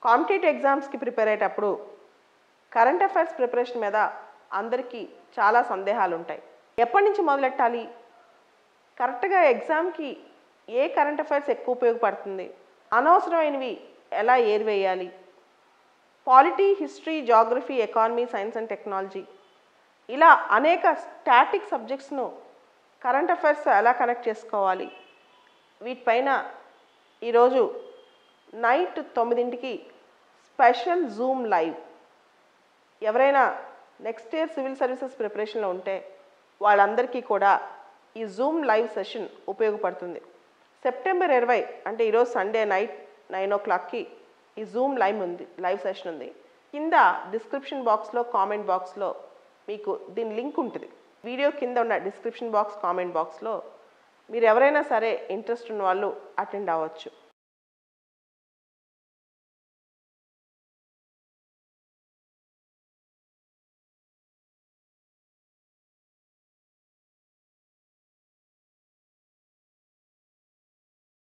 Competitive ఎగ్జామ్స్కి prepare అయ్యేటప్పుడు current affairs preparation మీద అందరికీ చాలా సందేహాలు ఉంటాయి. ఎప్పటి నుంచి మొదలెట్టాలి, కరెక్ట్గా ఎగ్జామ్కి ఏ కరెంట్ అఫైర్స్ ఎక్కువ ఉపయోగపడుతుంది, అనవసరమైనవి ఎలా ఏరివేయాలి, polity, history, geography, economy, science and technology ఇలా అనేక స్టాటిక్ సబ్జెక్ట్స్ను కరెంట్ అఫైర్స్ ఎలా కనెక్ట్ చేసుకోవాలి, వీటిపైన ఈరోజు నైట్ 9ంటికి స్పెషల్ జూమ్ లైవ్. ఎవరైనా నెక్స్ట్ ఇయర్ సివిల్ సర్వీసెస్ ప్రిపరేషన్లో ఉంటే వాళ్ళందరికీ కూడా ఈ జూమ్ లైవ్ సెషన్ ఉపయోగపడుతుంది. సెప్టెంబర్ 20 అంటే ఈరోజు సండే నైట్ 9 o'clockకి ఈ జూమ్ లైవ్ సెషన్ ఉంది. కింద డిస్క్రిప్షన్ బాక్స్లో, కామెంట్ బాక్స్లో మీకు దీని లింక్ ఉంటుంది. వీడియో కింద ఉన్న డిస్క్రిప్షన్ బాక్స్, కామెంట్ బాక్స్లో మీరు ఎవరైనా సరే ఇంట్రెస్ట్ ఉన్న వాళ్ళు అటెండ్ అవ్వచ్చు.